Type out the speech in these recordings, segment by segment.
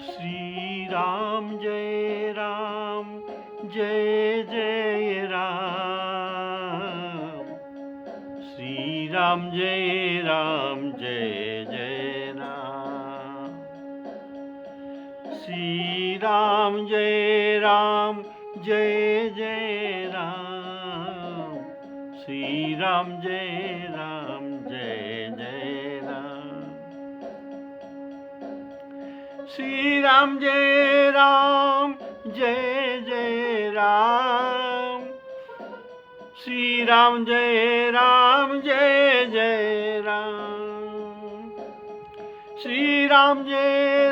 श्री राम जय जय राम। श्री राम जय जय राम। श्री राम जय जय राम। श्री राम जय जय राम। श्री राम जय जय राम। श्री राम जय जय राम। श्री राम जय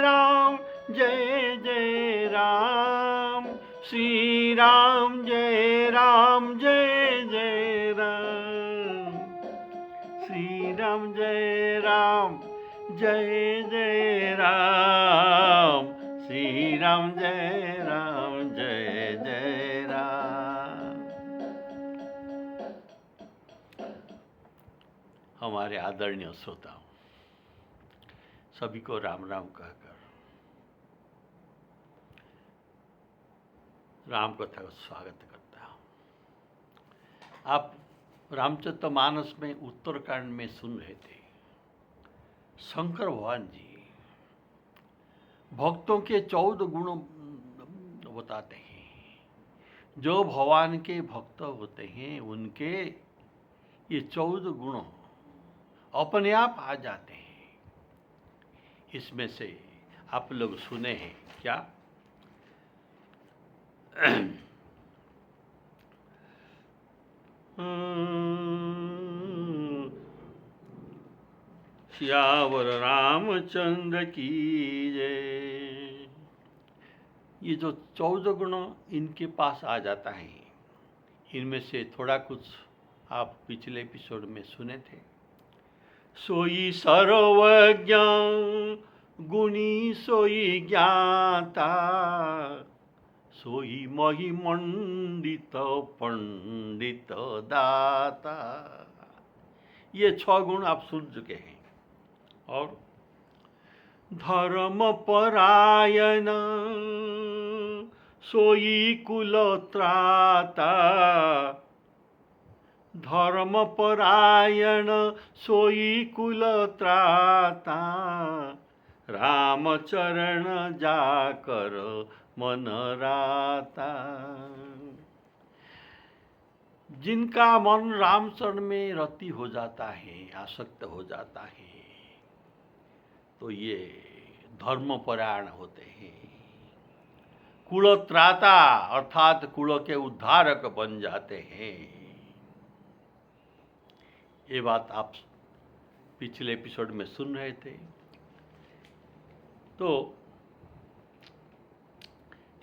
जय राम। श्री राम जय जय राम। श्री राम जय जय राम। श्री राम जय जय राम। हमारे आदरणीय श्रोताओं, सभी को राम राम कहकर राम कथा का स्वागत करता हूँ। आप रामचरितमानस में उत्तरकांड में सुन रहे थे, शंकर भगवान जी भक्तों के 14 गुण बताते हैं। जो भगवान के भक्त होते हैं उनके ये 14 गुण अपने आप आ जाते हैं। इसमें से आप लोग सुने हैं क्या? सियावर रामचंद्र की जय। ये जो 14 गुण इनके पास आ जाता है, इनमें से थोड़ा कुछ आप पिछले एपिसोड में सुने थे। सोई सर्वज्ञ गुणी सोई ज्ञाता, सोई महिमंडित पंडित दाता। ये 6 गुण आप सुन चुके हैं। और धर्म परायण सोई कुल त्राता, धर्म परायण सोई कुल त्राता, राम चरण जाकर मन राता। जिनका मन रामचरण में रति हो जाता है, आसक्त हो जाता है, तो ये धर्म परायण होते हैं। कुलत्राता अर्थात कुल के उद्धारक बन जाते हैं। ये बात आप पिछले एपिसोड में सुन रहे थे। तो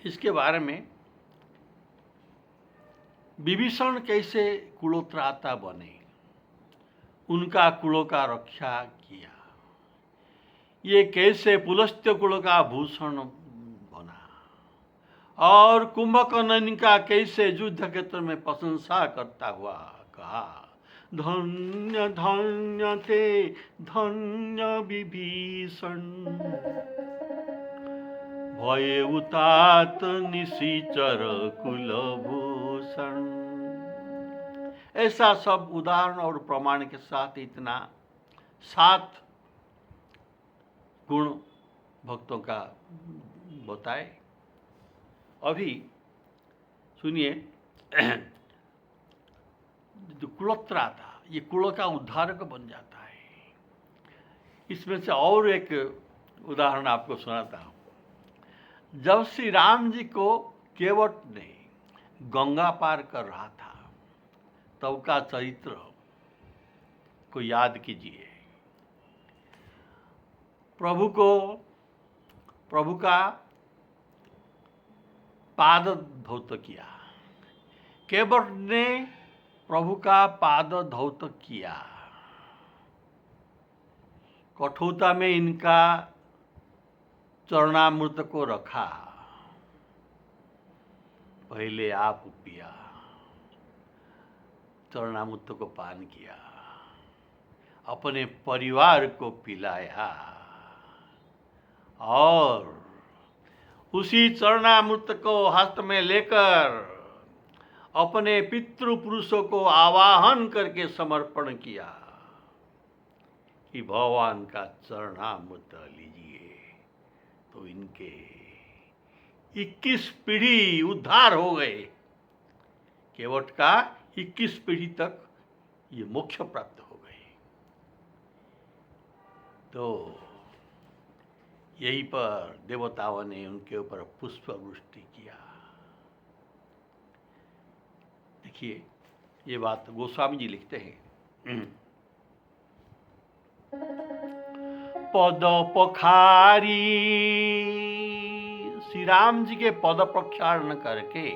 इसके बारे में विभीषण कैसे कुलोत्राता बने, उनका कुलों का रक्षा किया, ये कैसे पुलस्त्य कुल का भूषण बना, और कुंभकर्ण का कैसे युद्ध क्षेत्र में प्रशंसा करता हुआ कहा, धन्य धन्य ते धन्य विभीषण, भय उतात निशिचर कुलभूषण। ऐसा सब उदाहरण और प्रमाण के साथ इतना 7 गुण भक्तों का बताए। अभी सुनिए, जो कुलत्रा था, ये कुल का उद्धारक बन जाता है। इसमें से और एक उदाहरण आपको सुनाता हूँ। जब श्री राम जी को केवट ने गंगा पार कर रहा था, तब का चरित्र को याद कीजिए। प्रभु का पाद धौत किया, केवट ने प्रभु का पाद धौत किया। कठोता में इनका चरणामृत को रखा, पहले आप पिया, चरणामृत को पान किया, अपने परिवार को पिलाया और उसी चरणामृत को हस्त में लेकर अपने पितृपुरुषों को आवाहन करके समर्पण किया कि भगवान का चरणामृत लीजिए। तो इनके 21 पीढ़ी उद्धार हो गए। केवट का 21 पीढ़ी तक ये मोक्ष प्राप्त हो गए। तो यहीं पर देवताओं ने उनके ऊपर पुष्प वृष्टि किया। देखिए, ये बात गोस्वामी जी लिखते हैं। पद पखारी, श्री राम जी के पद प्रक्षालन करके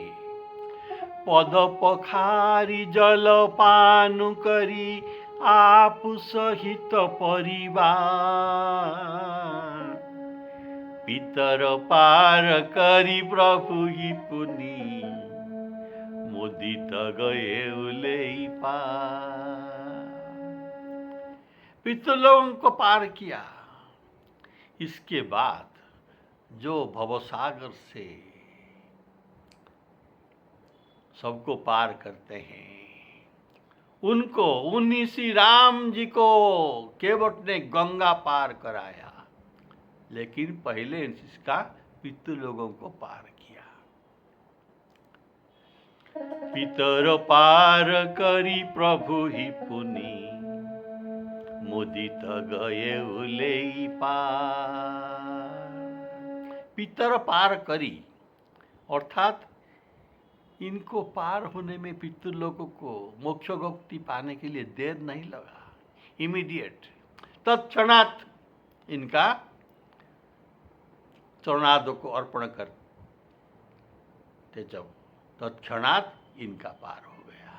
पद पखारी जल पान करी आप सहित परिवार, पितर पार करी प्रभु ही पुनि मुदित गए उले पार। पितरों को पार किया। इसके बाद जो भवसागर से सबको पार करते हैं, उनको उन्हीं श्री राम जी को केवट ने गंगा पार कराया। लेकिन पहले इसका पितृलोगों को पार किया। पितर पार करी प्रभु ही पुनि मुदित गए उले पार। पितर पार करी अर्थात इनको पार होने में पितृलोगों को मोक्ष मुक्ति पाने के लिए देर नहीं लगा। इमीडिएट तत्क्षणात इनका चरणादों को अर्पण करते जब तत्क्षणात इनका पार हो गया।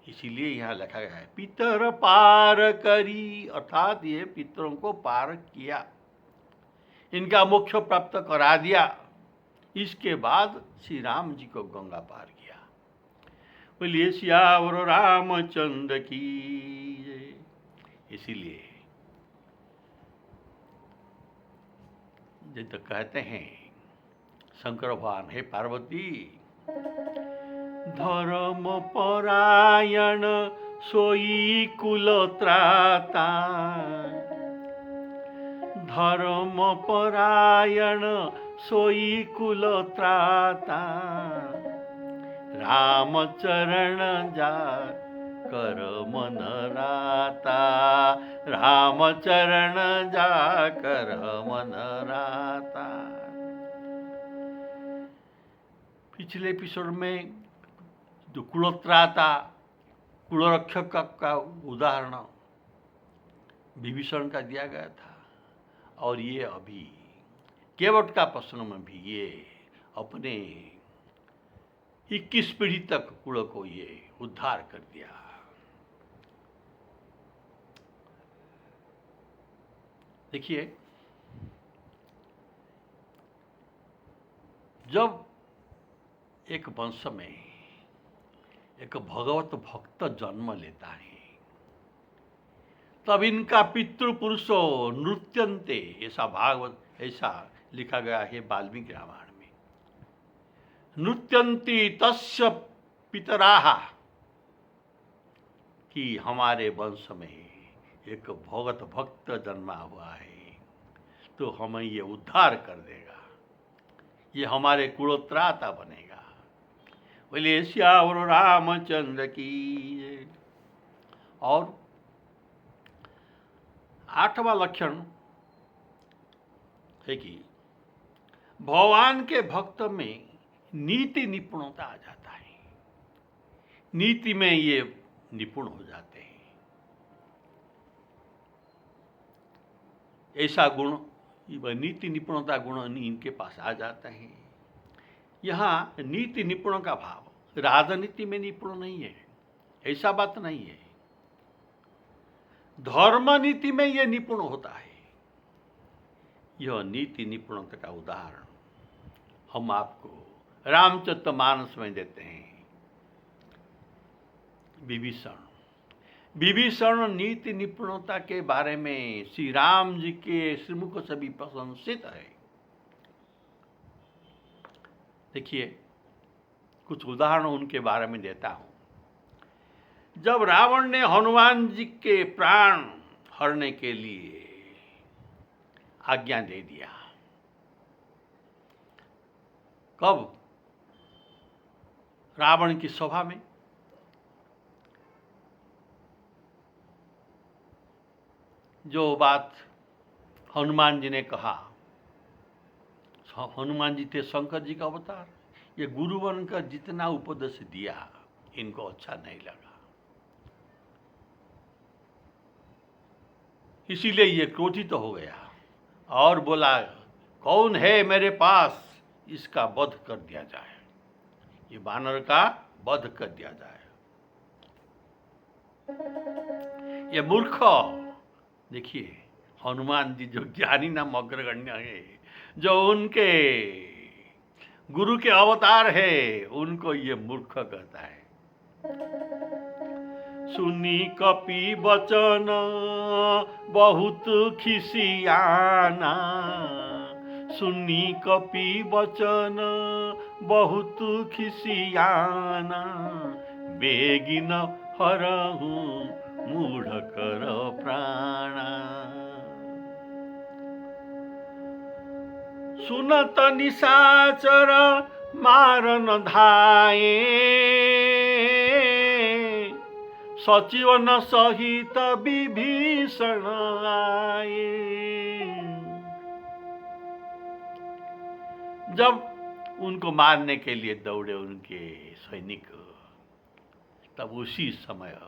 इसीलिए यहाँ लिखा गया है पितर पार करी, अर्थात ये पितरों को पार किया, इनका मोक्ष प्राप्त करा दिया। इसके बाद श्री राम जी को गंगा पार किया। बोलिए सियावर रामचंद्र की। इसीलिए जब तक कहते हैं शंकर भगवान, हे पार्वती, धर्म परायण सोई कुल त्राता, धर्म परायण सोई कुल त्राता, राम चरण जा कर मन राता, राम चरण जा कर मन राता। पिछले एपिसोड में जो कुलत्राता, कुलरक्षक का उदाहरण विभीषण का दिया गया था, और ये अभी केवट का प्रश्न में भी ये अपने 21 पीढ़ी तक कुल को ये उद्धार कर दिया। देखिए, जब एक वंश में एक भगवत भक्त जन्म लेता है, तब इनका पितृपुरुषो नृत्यन्ते, ऐसा भागवत ऐसा लिखा गया है वाल्मीकि रामायण में। नृत्यन्ति तस्य पितराः, कि हमारे वंश में एक भगवत भक्त जन्मा हुआ है, तो हमें ये उद्धार कर देगा, ये हमारे कुलोत्राता बनेगा। बोलिए श्यावर रामचंद्र की। और 8वां लक्षण है कि भगवान के भक्त में नीति निपुणता आ जाता है। नीति में ये निपुण हो जाते हैं। ऐसा गुण, नीति निपुणता गुण इनके पास आ जाता है। यहाँ नीति निपुण का भाव राजनीति में निपुण नहीं है, ऐसा बात नहीं है। धर्म नीति में यह निपुण होता है। यह नीति निपुणता का उदाहरण हम आपको रामचरितमानस में देते हैं। विभीषण नीति निपुणता के बारे में श्री राम जी के श्रीमुख से भी प्रशंसित है। देखिए, कुछ उदाहरण उनके बारे में देता हूँ। जब रावण ने हनुमान जी के प्राण हरने के लिए आज्ञा दे दिया, कब? रावण की सभा में। जो बात हनुमान जी ने कहा, हनुमान जी थे शंकर जी का अवतार, ये गुरु बनकर जितना उपदेश दिया इनको अच्छा नहीं लगा, इसीलिए ये क्रोधित हो गया और बोला, कौन है मेरे पास, इसका वध कर दिया जाए, ये बानर का वध कर दिया जाए। ये मूर्ख, देखिए हनुमान जी जो ज्ञानी नाम अग्रगण्य है, जो उनके गुरु के अवतार है, उनको ये मूर्ख कहता है। सुनी कपि वचन बहुत खिसियाना, सुनी कपि वचन बहुत खिसियाना, बेगिन हरहु मूढ़ कर प्राणा। सुनत निशाचर मारन धाये, सचिवन सहित विभीषण आए। जब उनको मारने के लिए दौड़े उनके सैनिक, तब उसी समय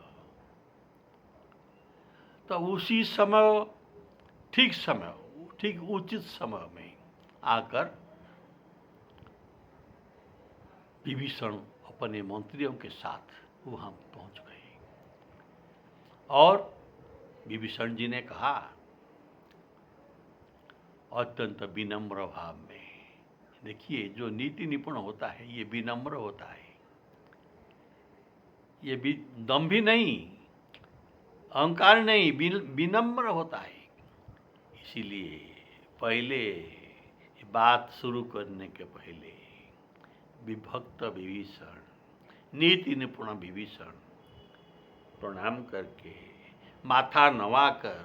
ठीक उचित समय में आकर विभीषण अपने मंत्रियों के साथ वहां पहुंच गए और विभीषण जी ने कहा अत्यंत विनम्र भाव में, देखिए जो नीति निपुण होता है ये विनम्र होता है, ये दंभी नहीं, अहंकार नहीं, विनम्र होता है। इसीलिए पहले बात शुरू करने के पहले विभक्त विभीषण, नीति निपुण विभीषण प्रणाम करके माथा नवाकर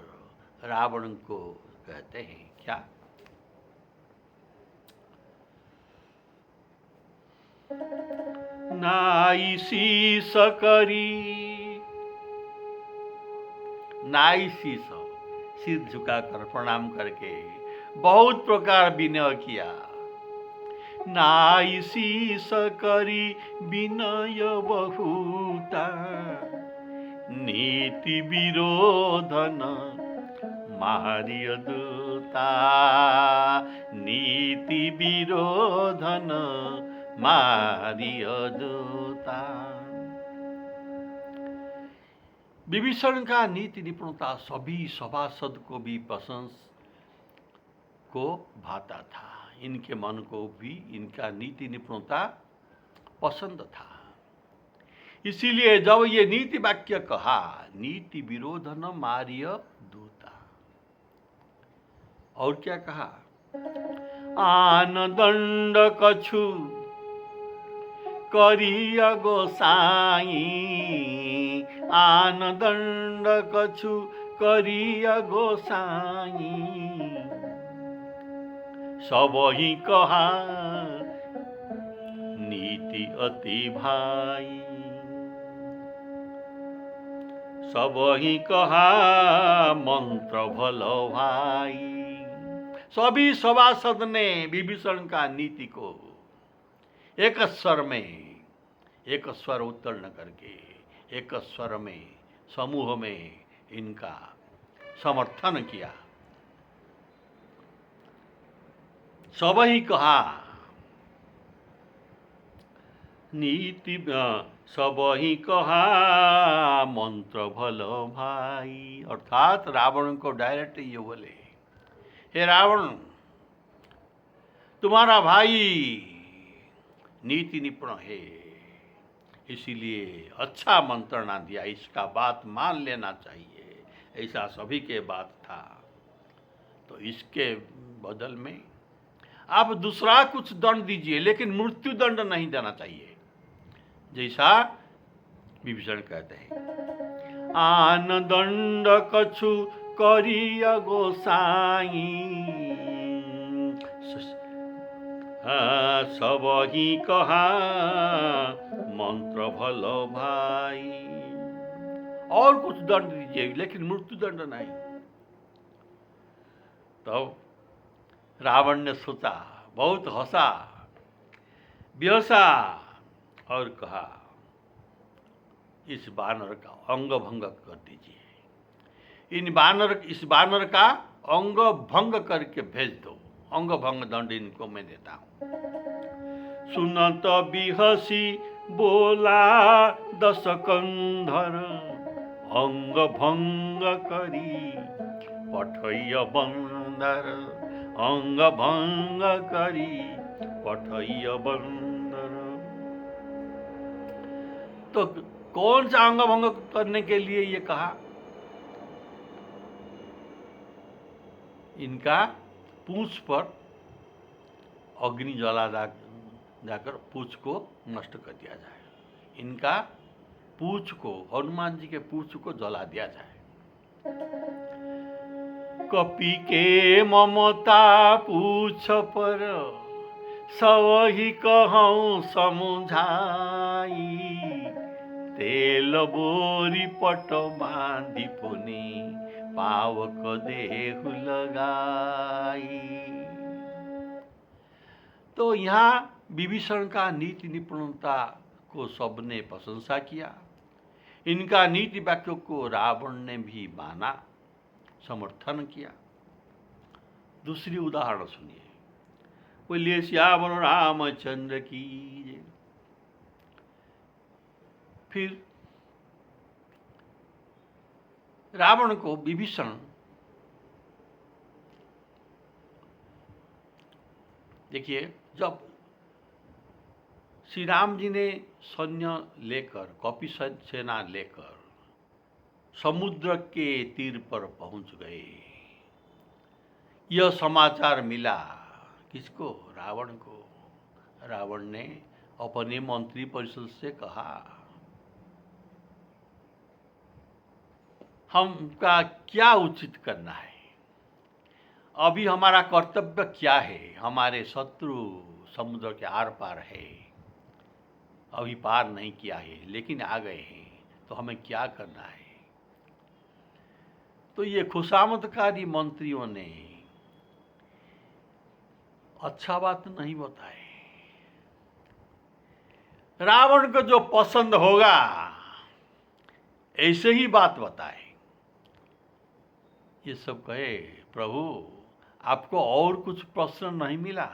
रावण को कहते हैं क्या, नाई शीस करी, नाई शीस, सिर झुकाकर प्रणाम करके बहुत प्रकार विनय किया। नाई शीस करी विनय बहुता, नीति विरोधन मारिय दूता, नीति विरोधन मारिय दूता। विभीषण का नीति निपुणता सभी सभासद को भी पसंद को भाता था, इनके मन को भी इनका नीति निपुणता पसंद था। इसीलिए जब ये नीति वाक्य कहा, नीति विरोधन मारिय दूता, और क्या कहा, आन दंड कछु करिय गोसाई, आन दंड कछु करिय गोसाई, सब ही कहा नीति अति भाई, सब ही कहा मंत्र भलो भाई। सभी सभासद ने विभीषण का नीति को एक स्वर उत्तीर्ण करके एक स्वर में समूह में इनका समर्थन किया। सब ही कहा नीति, सब ही कहा मंत्र भलो भाई, अर्थात रावण को डायरेक्ट ये बोले, हे रावण तुम्हारा भाई नीति निपुण है, इसीलिए अच्छा मंत्रणा दिया, इसका बात मान लेना चाहिए, ऐसा सभी के बात था। तो इसके बदल में आप दूसरा कुछ दंड दीजिए, लेकिन मृत्यु दंड नहीं देना चाहिए, जैसा विभीषण कहते हैं। आन दंड कछु करिय गोसाई, सब ही कहा मंत्र भलो भाई। और कुछ दंड दीजिए, लेकिन मृत्यु दंड नहीं। तब रावण ने सोचा, बहुत हंसा, बेहसा और कहा, इस बानर का अंग भंग कर दीजिए, इस बानर का अंग भंग करके भेज दो, अंग भंग दंड इनको मैं देता हूं। सुनत बिहसी बोला दस कंधर, अंग भंग करी पठैय बंदर, अंग भंग करी पठैय बंदर। तो कौन सा अंग भंग करने के लिए ये कहा? इनका पूंछ पर अग्नि जला जाकर पूंछ को नष्ट कर दिया जाए, इनका पूंछ को, हनुमान जी के पूंछ को जला दिया जाए। कपि के ममता पूछ पर, सवही कहूं समुझाई, तेल बोरी पट बांधी पुनी, पावक देहु लगाई। तो यहाँ विभीषण का नीति निपुणता को सबने प्रशंसा किया, इनका नीति वाक्यों को रावण ने भी माना, समर्थन किया। दूसरी उदाहरण सुनिए। बोलिए श्याम रामचंद्र की जय। फिर रावण को विभीषण, देखिए, जब श्री राम जी ने सैन्य लेकर, कपि सेना लेकर समुद्र के तीर पर पहुंच गए, यह समाचार मिला किसको? रावण को। रावण ने अपने मंत्री परिषद से कहा, हमका क्या उचित करना है, अभी हमारा कर्तव्य क्या है? हमारे शत्रु समुद्र के आर पार है, अभी पार नहीं किया है, लेकिन आ गए हैं, तो हमें क्या करना है? तो ये खुशामदकारी मंत्रियों ने अच्छा बात नहीं बताए। रावण को जो पसंद होगा ऐसे ही बात बताए। ये सब कहे, प्रभु आपको और कुछ प्रश्न नहीं मिला?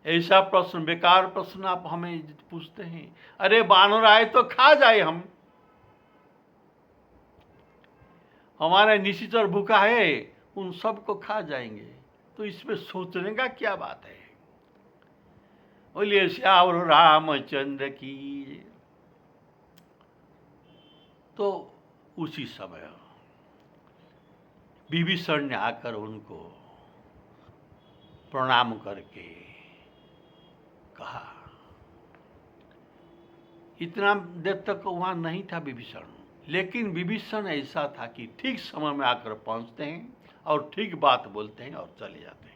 ऐसा प्रश्न, बेकार प्रश्न आप हमें पूछते हैं। अरे बानर आए तो खा जाए, हमारा निशिचर भूखा है, उन सबको खा जाएंगे, तो इसमें सोचने का क्या बात है? बोलिए श्याम रामचंद्र की। तो उसी समय विभीषण ने आकर उनको प्रणाम करके कहा। इतना देर तक वहां नहीं था विभीषण, लेकिन विभीषण ऐसा था कि ठीक समय में आकर पहुंचते हैं और ठीक बात बोलते हैं और चले जाते हैं।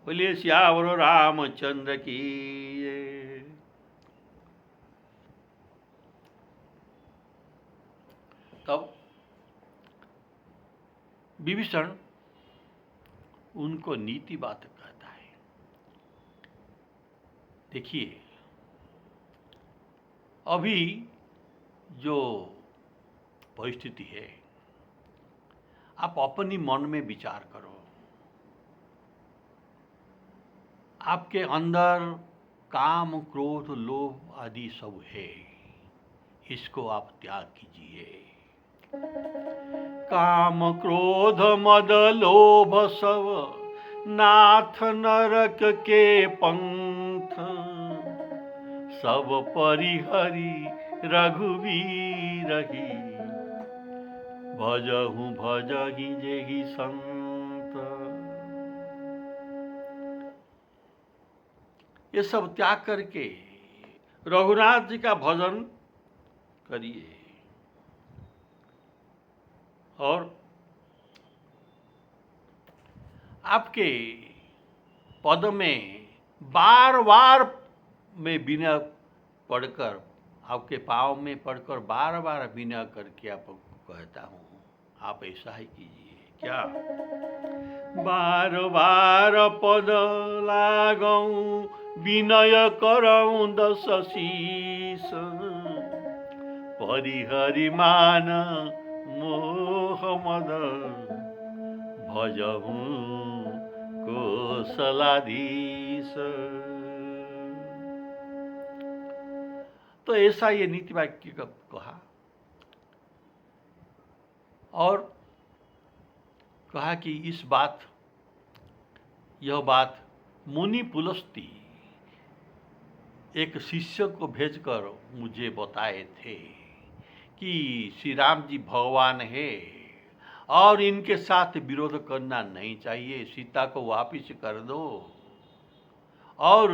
बोलिए श्याम रामचंद्र की। तब विभीषण उनको नीति बात कहता है। देखिए, अभी जो परिस्थिति है, आप अपनी मन में विचार करो, आपके अंदर काम, क्रोध, लोभ आदि सब है, इसको आप त्याग कीजिए। काम, क्रोध, मद, लोभ सब नाथ नरक के पंथ, सब परिहरि रघुवीर ही, भजहु भजहि जेहि संत। ये सब त्याग करके रघुनाथ जी का भजन करिए। और आपके पद में बार बार मैं विनय पढ़कर, आपके पाँव में पढ़कर बार बार विनय करके आपको कहता हूँ, आप ऐसा ही कीजिए। क्या? बार बार पद लागूं विनय करऊं दस शीस, परिहरि मान मोह मद भजहूं कौशलाधीश। तो ऐसा ये नीति वाक्य का कहा और कहा कि यह बात मुनि पुलस्ती एक शिष्य को भेजकर मुझे बताए थे कि श्री राम जी भगवान है और इनके साथ विरोध करना नहीं चाहिए, सीता को वापिस कर दो। और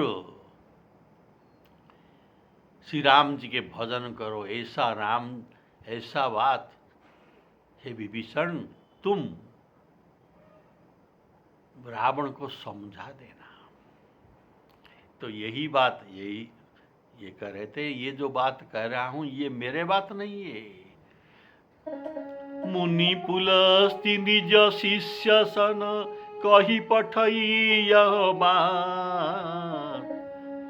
श्री राम जी के भजन करो, ऐसा बात हे विभीषण तुम रावण को समझा देना। तो यही बात ये कह रहे थे, ये जो बात कह रहा हूं ये मेरे बात नहीं है। मुनि पुलस्ति निज शिष्य सन कही पठई यह बात,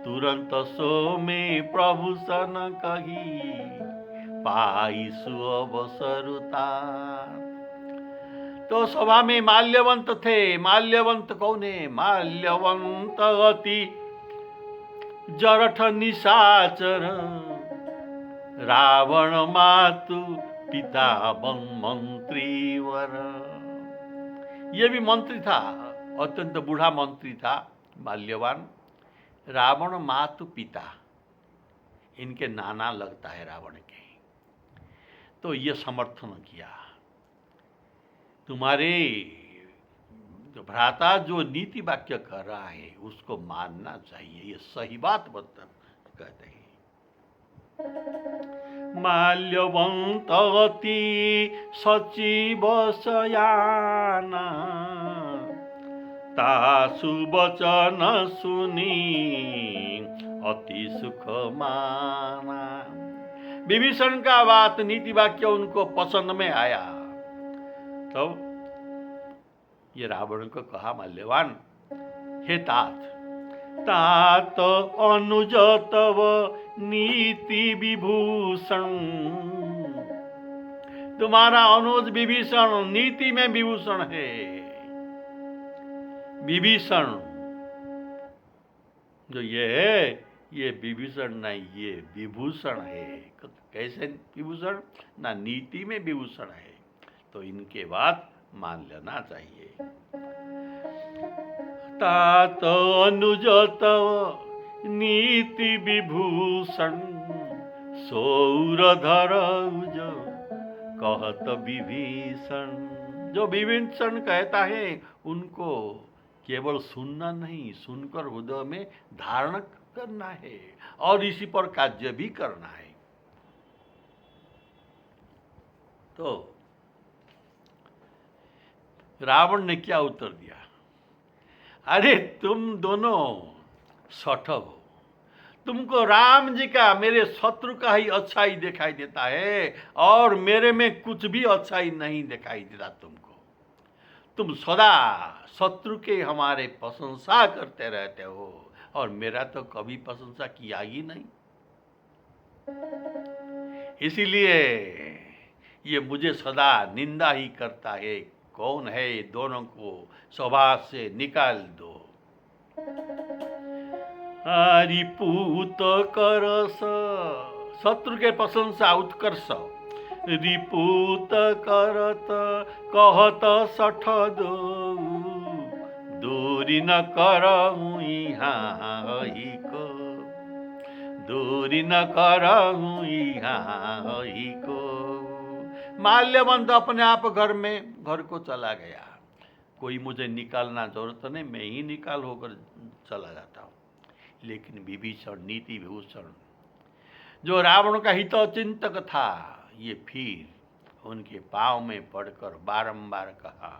तुरंत सो में प्रभु सन कही पाई सुअवसरुता। तो सभा में माल्यवंत थे। माल्यवंत कौन है? माल्यवंत अति जरठ निशाचर, रावण मातु पिता मंत्री वर। ये भी मंत्री था, अत्यंत बूढ़ा मंत्री था माल्यवान। रावण मातु पिता, इनके नाना लगता है रावण के। तो ये समर्थन किया, तुम्हारे भ्राता जो नीति वाक्य कर रहा है उसको मानना चाहिए, ये सही बात कहते हैं। माल्यवंत अति सचिव सयाना, तासु वचन सुनी अति सुख माना। विभीषण का बात नीति वाक्य उनको पसंद में आया। तो ये रावण को कहा, माल्यवान हे तात अनुज तव नीति विभूषण। तुम्हारा अनुज विभीषण नीति में विभूषण है। विभीषण जो ये है, ये विभीषण नहीं, ये विभूषण है। कैसे विभूषण? ना नीति में विभूषण है। तो इनके बात मान लेना चाहिए। तात अनुज तव नीति विभूषण, सौरधर कहत विभीषण। जो विभीषण कहता है उनको केवल सुनना नहीं, सुनकर हृदय में धारण करना है और इसी पर कार्य भी करना है। तो रावण ने क्या उत्तर दिया? अरे तुम दोनों सठ हो, तुमको राम जी का मेरे शत्रु का ही अच्छाई दिखाई देता है और मेरे में कुछ भी अच्छाई नहीं दिखाई देता तुमको। तुम सदा शत्रु के हमारे प्रशंसा करते रहते हो और मेरा तो कभी प्रशंसा किया ही नहीं। इसीलिए ये मुझे सदा निंदा ही करता है। कौन है? दोनों को सभा से निकाल दो। रिपूत करस, शत्रु के प्रशंसा उत्कर्ष। रिपूत करत कहत सठ दो, दूरी न करऊं यहाँ ही को, दूरी न करऊं यहाँ ही को। माल्यवंत अपने आप घर को चला गया। कोई मुझे निकालना जरूरत नहीं, मैं ही निकाल होकर चला जाता हूँ। लेकिन विभीषण नीति विभूषण जो रावण का हितचिंतक था, ये फिर उनके पांव में पड़कर बारंबार कहा,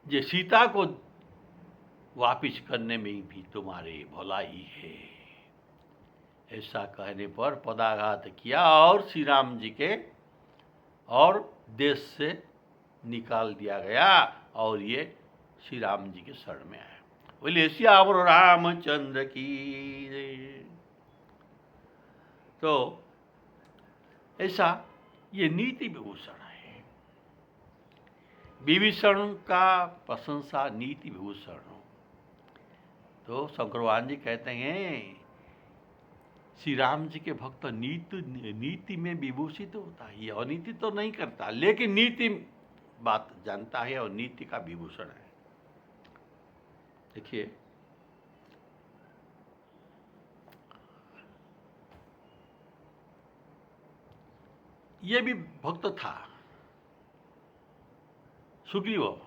ये सीता को वापिस करने में भी तुम्हारे भलाई है। ऐसा कहने पर पदाघात किया और श्री राम जी के और देश से निकाल दिया गया और ये श्री राम जी के शरण में आए। बोले सियावर रामचंद्र की जय। तो ऐसा ये नीति विभूषण है। विभीषण का प्रशंसा नीति विभूषण। तो शंकर भगवान जी कहते हैं श्री राम जी के भक्त नीति में विभूषित होता है। ये अनीति तो नहीं करता, लेकिन नीति बात जानता है और नीति का विभूषण है। देखिए, ये भी भक्त था सुग्रीव,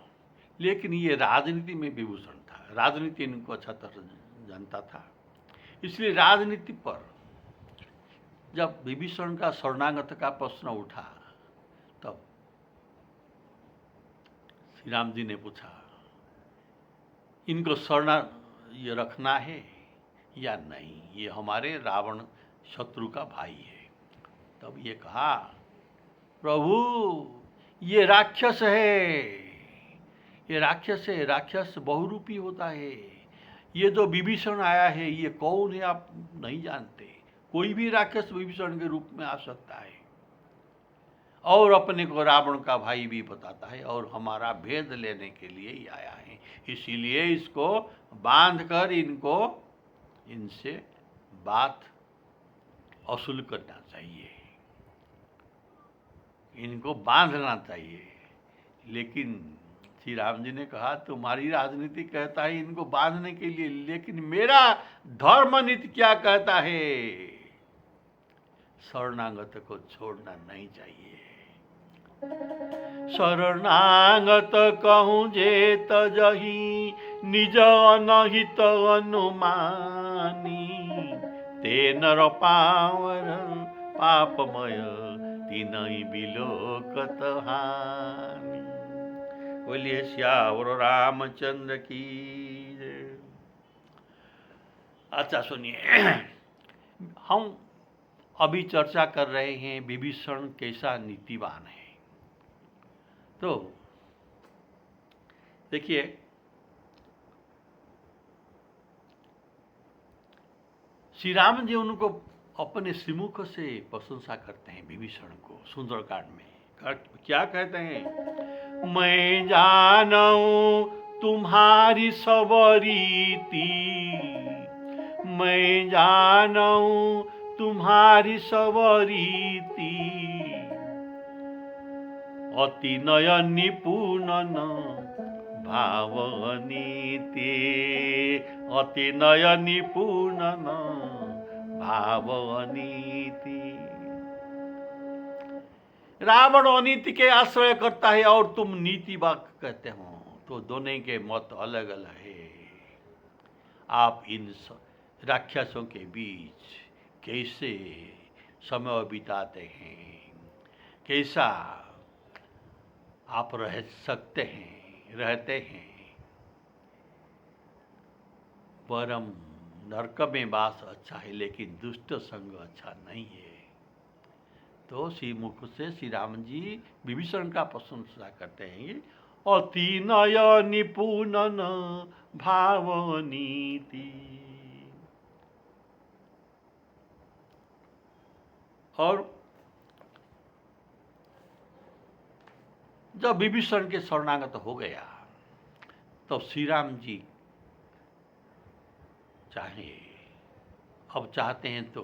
लेकिन ये राजनीति में विभूषण था। राजनीति इनको अच्छा तरह जानता था, इसलिए राजनीति पर जब विभीषण का शरणागत का प्रश्न उठा तब श्री राम जी ने पूछा, इनको शरणा ये रखना है या नहीं, ये हमारे रावण शत्रु का भाई है। तब ये कहा, प्रभु ये राक्षस है, ये राक्षस है, राक्षस बहुरूपी होता है। ये जो विभीषण आया है ये कौन है आप नहीं जानते। कोई भी राक्षस विभीषण के रूप में आ सकता है और अपने को रावण का भाई भी बताता है और हमारा भेद लेने के लिए ही आया है। इसीलिए इसको बांध कर इनसे बात वसूल करना चाहिए, इनको बांधना चाहिए। लेकिन श्री राम जी ने कहा, तुम्हारी राजनीति कहता है इनको बांधने के लिए, लेकिन मेरा धर्म नीति क्या कहता है, शरणागत को छोड़ना नहीं चाहिए। शरणागत कहूँ जे तजहि निज अनहित अनुमानी, ते नर पावर पापमय तिनहि बिलोकत हानि। बोलिए श्यावर रामचंद्र की जय। अच्छा सुनिए, हम अभी चर्चा कर रहे हैं विभीषण कैसा नीतिवान है। तो देखिए, श्री राम जी उनको अपने श्रीमुख से प्रशंसा करते हैं विभीषण को सुंदरकांड में। क्या कहते हैं, मैं जानूं तुम्हारी सब रीति, मैं जानूं तुम्हारी सब रीति, अति नय निपुण भावनीति, अति नय निपुण भावनीति। रावण अनीति के आश्रय करता है और तुम नीति वाक कहते हो, तो दोनों के मत अलग अलग है। आप इन राक्षसों के बीच कैसे समय बिताते हैं, कैसा आप रह सकते हैं, रहते हैं। परम नरक में वास अच्छा है, लेकिन दुष्ट संग अच्छा नहीं है। तो श्री मुख से श्री राम जी विभीषण का प्रशंसा करते हैं, अति नय निपुण भावनीति। और जब विभीषण के शरणागत हो गया तो श्री राम जी अब चाहते हैं तो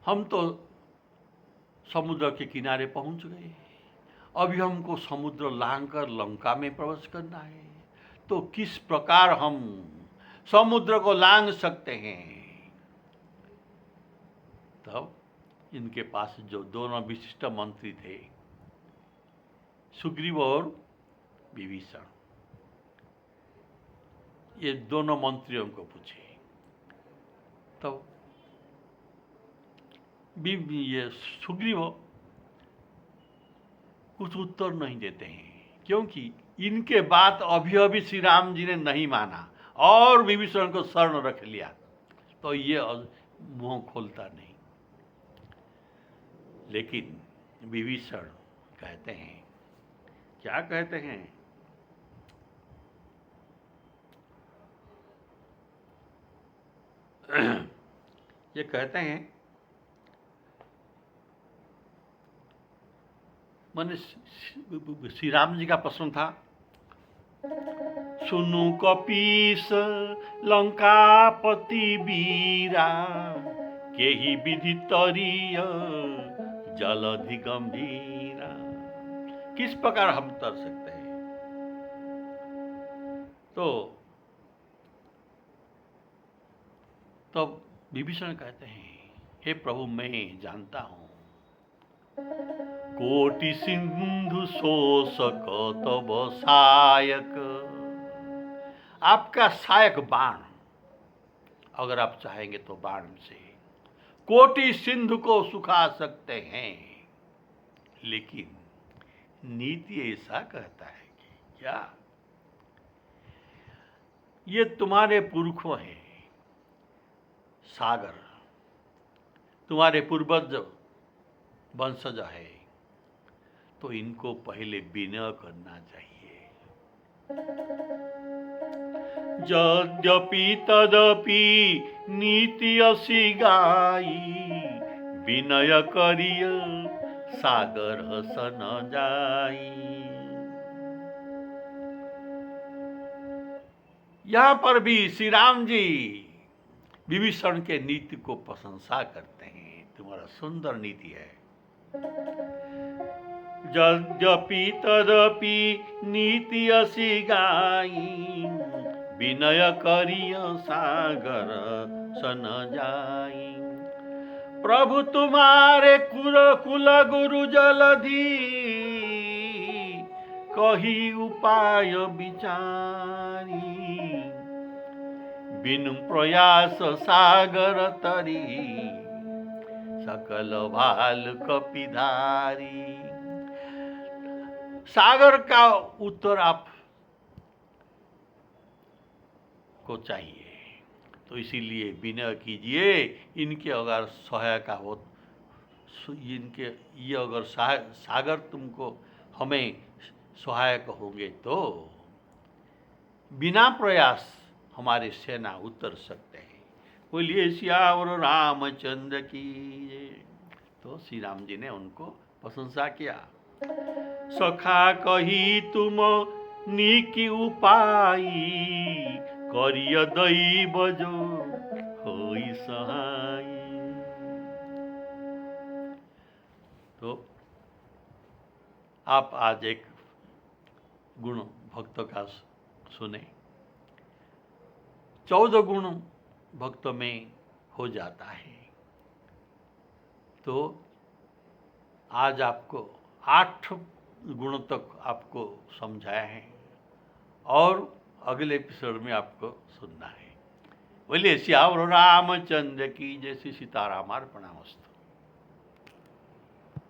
हम तो समुद्र के किनारे पहुंच गए, अभी हमको समुद्र लांघकर लंका में प्रवेश करना है। तो किस प्रकार हम समुद्र को लांघ सकते हैं। तब इनके पास जो दोनों विशिष्ट मंत्री थे, सुग्रीव और विभीषण, ये दोनों मंत्रियों को पूछे। तो ये सुग्रीव कुछ उत्तर नहीं देते हैं, क्योंकि इनके बात अभी अभी श्री राम जी ने नहीं माना और विभीषण को शरण रख लिया, तो ये मुंह खोलता नहीं। लेकिन विभीषण कहते हैं, क्या कहते हैं, ये कहते हैं, मैंने श्री राम जी का प्रश्न था, सुनु कपीस लंकापति वीरा, केहि विधि तरीय जलधि गंभीरा। किस प्रकार हम तर सकते हैं? तो विभीषण कहते हैं, हे प्रभु मैं जानता हूं, कोटि सिंधु शोषक तब सायक। आपका सायक बाण, अगर आप चाहेंगे तो बाण से कोटि सिंधु को सुखा सकते हैं, लेकिन नीति ऐसा कहता है कि क्या ये तुम्हारे पुरखों हैं, सागर तुम्हारे पूर्वज वंशज है, तो इनको पहले विनय करना चाहिए। यद्यपि तदपि नीति असि गाई, विनय करिय सागर सन जाई। यहां पर भी श्री राम जी विभीषण के नीति को प्रशंसा करते हैं, तुम्हारा सुंदर नीति है। यद्यपि तदपि नीति असि गाई, विनय करिय सागर सन जाई। प्रभु तुम्हारे कुल गुरु जलधि, कही उपाय विचारी। बिनु प्रयास सागर तरी, सकल भाल कपिधारी। सागर का उत्तर आप को चाहिए, तो इसीलिए विनय कीजिए। इनके अगर सहायता हो, इनके ये अगर सागर तुमको हमें सहायक होंगे, तो बिना प्रयास हमारे सेना उतर सकते हैं। बोलिए सियावर रामचंद्र की। तो श्री राम जी ने उनको प्रशंसा किया। सखा कही तुम नीकी उपाई, करिय दैव जो होई सहाय। तो आप आज एक गुण भक्त का सुने। 14 गुण भक्त में हो जाता है, तो आज आपको 8 गुण तक आपको समझाया है, और अगले एपिसोड में आपको सुनना है। बोलिए सियावर रामचंद्र की जय। श्री सीताराम अर्पणमस्तु।